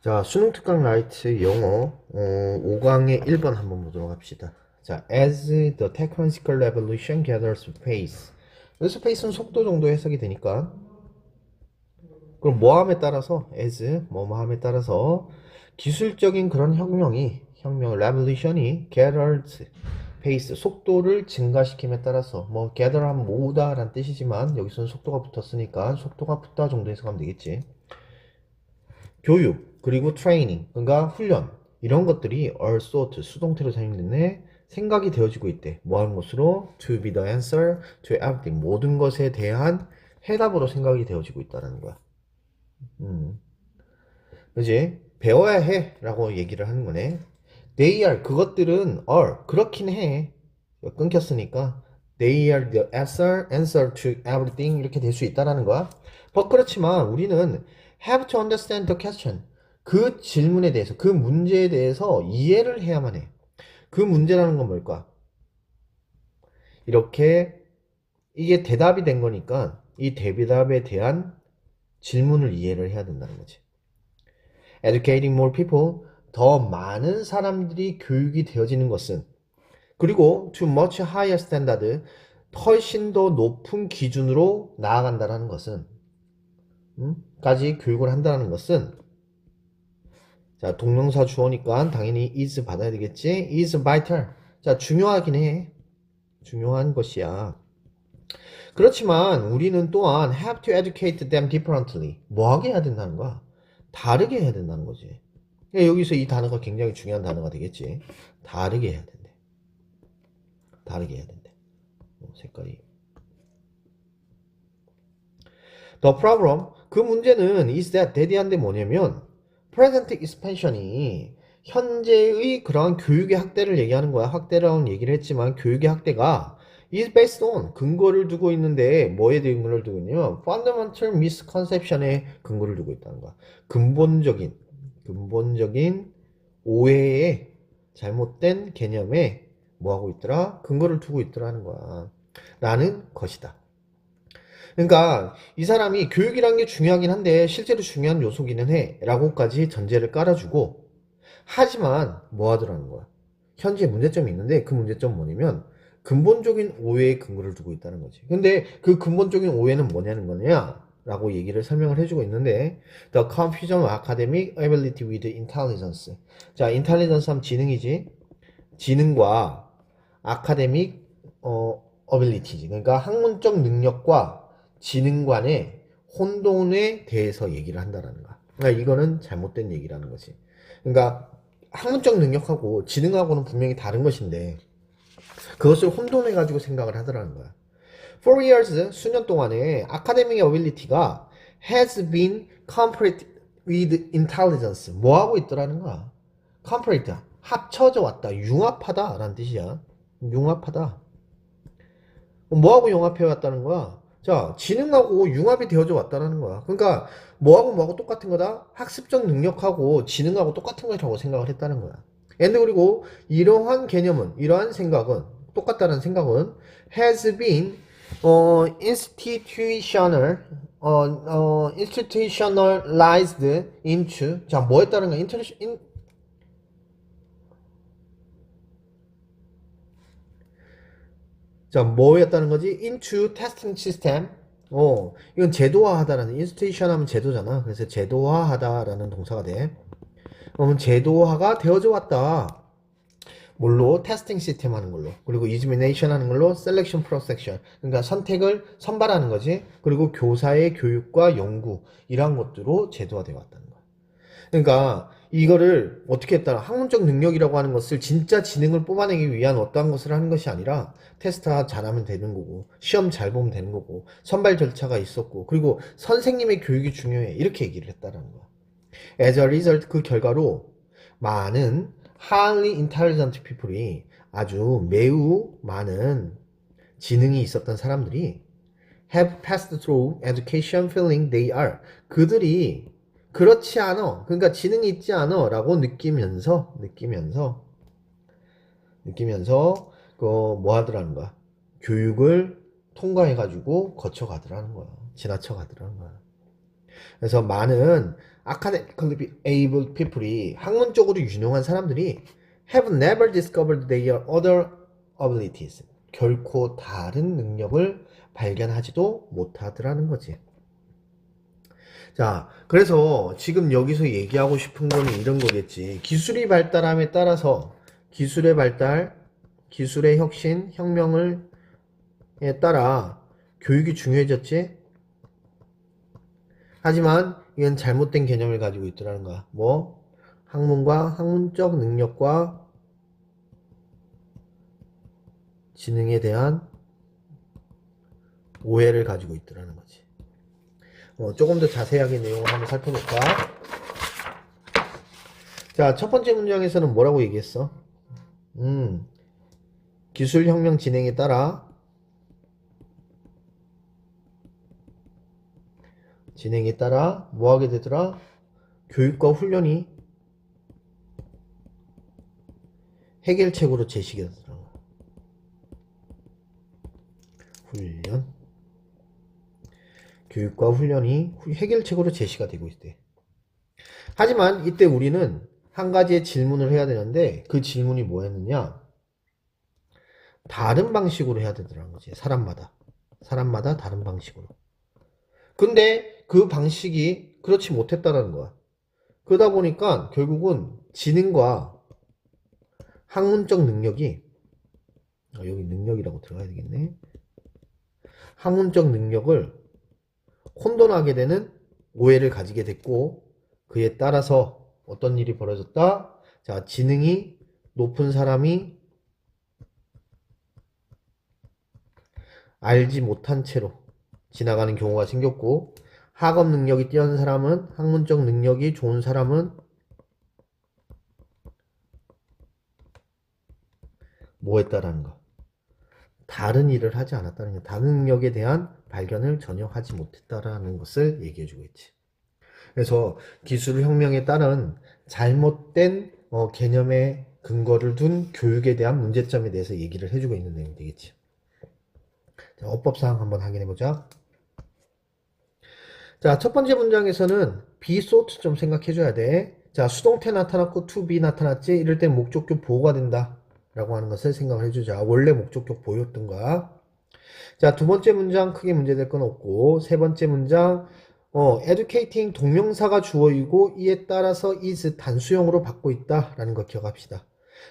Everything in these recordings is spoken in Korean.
자, 수능 특강 라이트 영어 5강의 1번 한번 보도록 합시다. 자, as the technological revolution gathers pace. 여기서 pace는 속도 정도 해석이 되니까 그럼 뭐함에 따라서 as 뭐뭐함에 따라서 기술적인 그런 revolution이 gathers pace 속도를 증가시킴에 따라서 뭐 gather 하면 모으다 라는 뜻이지만 여기서는 속도가 붙었으니까 속도가 붙다 정도 해석하면 되겠지. 교육 그리고 트레이닝 그러니까 훈련 이런 것들이 are sought 수동태로 사용됐네 생각이 되어지고 있대. 뭐 하는 것으로? to be the answer to everything 모든 것에 대한 해답으로 생각이 되어지고 있다는 거야. 그지? 배워야 해 라고 얘기를 하는 거네. they are 그것들은 are 그렇긴 해. 끊겼으니까 they are the answer to everything 이렇게 될 수 있다라는 거야. 그렇지만 우리는 have to understand the question 그 질문에 대해서 그 문제에 대해서 이해를 해야만 해. 그 문제라는 건 뭘까? 이렇게 이게 대답이 된 거니까 이 대답에 대한 질문을 이해를 해야 된다는 거지. educating more people 더 많은 사람들이 교육이 되어지는 것은 그리고 to much higher standard 훨씬 더 높은 기준으로 나아간다는 것은 까지 교육을 한다는 것은 자 동명사 주어니까 당연히 is 받아야 되겠지. is vital 자 중요하긴 해. 중요한 것이야. 그렇지만 우리는 또한 have to educate them differently 뭐하게 해야 된다는 거야? 다르게 해야 된다는 거지. 여기서 이 단어가 굉장히 중요한 단어가 되겠지. 다르게 해야 된대. 다르게 해야 된대. 색깔이. The problem 그 문제는 is that 대디한데 뭐냐면 present expansion이 현재의 그러한 교육의 확대를 얘기하는 거야. 확대라는 얘기를 했지만 교육의 확대가 is based on 근거를 두고 있는데 뭐에 대한 근거를 두고 있냐면 fundamental misconception에 근거를 두고 있다는 거야. 근본적인 오해에 잘못된 개념에 뭐하고 있더라? 근거를 두고 있더라는 거야. 라는 것이다. 그러니까 이 사람이 교육이란 게 중요하긴 한데 실제로 중요한 요소기는 해 라고까지 전제를 깔아주고 하지만 뭐 하더라는 거야. 현재 문제점이 있는데 그 문제점은 뭐냐면 근본적인 오해에 근거를 두고 있다는 거지. 근데 그 근본적인 오해는 뭐냐는 거냐 라고 얘기를 설명을 해주고 있는데 The confusion of academic ability with intelligence 자 intelligence 하면 지능이지. 지능과 academic ability지. 그러니까 학문적 능력과 지능 간의 혼돈에 대해서 얘기를 한다라는 거야. 그러니까 이거는 잘못된 얘기라는 거지. 그러니까 학문적 능력하고 지능하고는 분명히 다른 것인데 그것을 혼돈해가지고 생각을 하더라는 거야. For years, 수년 동안에 academic ability가 has been compared with intelligence. 뭐 하고 있더라는 거야? compared, 합쳐져 왔다. 융합하다 라는 뜻이야. 융합하다. 뭐하고 융합해 왔다는 거야? 자, 지능하고 융합이 되어져 왔다는 거야. 그러니까 뭐하고 똑같은 거다? 학습적 능력하고 지능하고 똑같은 것이라고 생각을 했다는 거야. 그리고 이러한 개념은, 이러한 생각은, 똑같다는 생각은 has been institutionalized into 자, 뭐 했다는 거야? 자, 뭐였다는 거지? into testing system. 이건 제도화하다라는, institution 하면 제도잖아. 그래서 제도화하다라는 동사가 돼. 그러면 제도화가 되어져 왔다. 뭘로? 테스팅 시스템 하는 걸로. 그리고 examination 하는 걸로 selection prosection. 그러니까 선택을 선발하는 거지. 그리고 교사의 교육과 연구. 이러한 것들로 제도화되어 왔다는 거야. 그러니까 이거를 어떻게 했다 학문적 능력이라고 하는 것을 진짜 지능을 뽑아내기 위한 어떠한 것을 하는 것이 아니라 테스트 잘하면 되는 거고 시험 잘 보면 되는 거고 선발 절차가 있었고 그리고 선생님의 교육이 중요해 이렇게 얘기를 했다라는 거야. As a result 그 결과로 많은 highly intelligent people이 아주 매우 많은 지능이 있었던 사람들이 have passed through education feeling they are 그들이 그렇지 않아. 그러니까 지능이 있지 않아. 라고 느끼면서, 뭐 하더라는 거야. 교육을 통과해가지고 거쳐가더라는 거야. 지나쳐가더라는 거야. 그래서 많은 academically able people이 학문적으로 유능한 사람들이 have never discovered their other abilities. 결코 다른 능력을 발견하지도 못하더라는 거지. 자, 그래서 지금 여기서 얘기하고 싶은 거는 이런 거겠지. 기술이 발달함에 따라서 기술의 발달, 기술의 혁신, 혁명을에 따라 교육이 중요해졌지. 하지만 이건 잘못된 개념을 가지고 있더라는 거야. 뭐 학문과 학문적 능력과 지능에 대한 오해를 가지고 있더라는 거지. 조금 더 자세하게 내용을 한번 살펴볼까? 자, 첫 번째 문장에서는 뭐라고 얘기했어? 기술혁명 진행에 따라 뭐 하게 되더라? 교육과 훈련이 해결책으로 제시가 되더라고. 훈련. 교육과 훈련이 해결책으로 제시가 되고 있대. 하지만 이때 우리는 한 가지의 질문을 해야 되는데 그 질문이 뭐였느냐? 다른 방식으로 해야 되더라는 거지. 사람마다 다른 방식으로. 근데 그 방식이 그렇지 못했다라는 거야. 그러다 보니까 결국은 지능과 학문적 능력이 여기 능력이라고 들어가야 되겠네. 학문적 능력을 혼돈하게 되는 오해를 가지게 됐고 그에 따라서 어떤 일이 벌어졌다? 자, 지능이 높은 사람이 알지 못한 채로 지나가는 경우가 생겼고 학업 능력이 뛰어난 사람은 학문적 능력이 좋은 사람은 뭐 했다라는 거. 다른 일을 하지 않았다는 거. 다른 능력에 대한 발견을 전혀 하지 못했다라는 것을 얘기해주고 있지. 그래서 기술혁명에 따른 잘못된 개념의 근거를 둔 교육에 대한 문제점에 대해서 얘기를 해주고 있는 내용이 되겠지. 자, 어법사항 한번 확인해보자. 자, 첫 번째 문장에서는 be sought 좀 생각해줘야 돼. 자, 수동태 나타났고 to be 나타났지. 이럴 땐 목적격 보호가 된다 라고 하는 것을 생각을 해주자. 원래 목적격 보호였던 거야. 자, 두 번째 문장 크게 문제될 건 없고, 세 번째 문장 educating 동명사가 주어이고 이에 따라서 is 단수형으로 받고 있다 라는 거 기억합시다.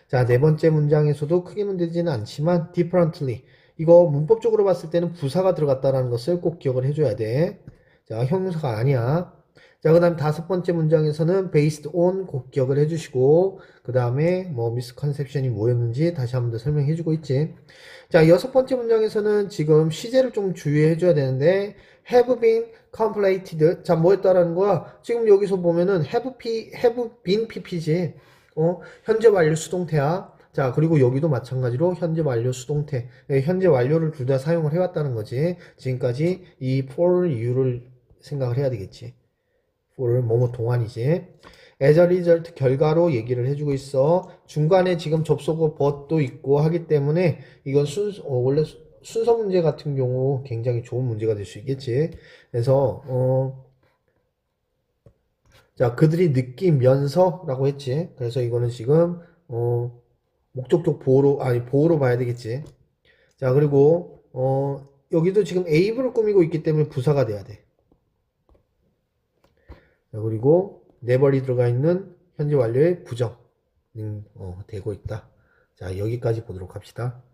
자, 네 번째 문장에서도 크게 문제되지는 않지만 differently 이거 문법적으로 봤을 때는 부사가 들어갔다라는 것을 꼭 기억을 해줘야 돼. 자, 형용사가 아니야. 자, 그 다음 다섯 번째 문장에서는 based on 꼭 기억을 해주시고 그 다음에 뭐 misconception이 뭐였는지 다시 한번 더 설명해주고 있지. 자, 여섯 번째 문장에서는 지금 시제를 좀 주의해줘야 되는데 have been completed. 자, 뭐였다라는 거야? 지금 여기서 보면은 have been pp지. 현재 완료 수동태야. 자, 그리고 여기도 마찬가지로 현재 완료 수동태. 현재 완료를 둘 다 사용을 해왔다는 거지. 지금까지 이 for you를 생각을 해야 되겠지. for 뭐뭐 동안이지. as a result 결과로 얘기를 해주고 있어. 중간에 지금 접속어 but도 있고 하기 때문에 이건 원래 순서 문제 같은 경우 굉장히 좋은 문제가 될 수 있겠지. 그래서 자, 그들이 느끼면서 라고 했지. 그래서 이거는 지금 목적격 보호로 봐야 되겠지. 자, 그리고 여기도 지금 able을 꾸미고 있기 때문에 부사가 돼야 돼. 자, 그리고 never이 들어가 있는 현재 완료의 부정 되고 있다. 자, 여기까지 보도록 합시다.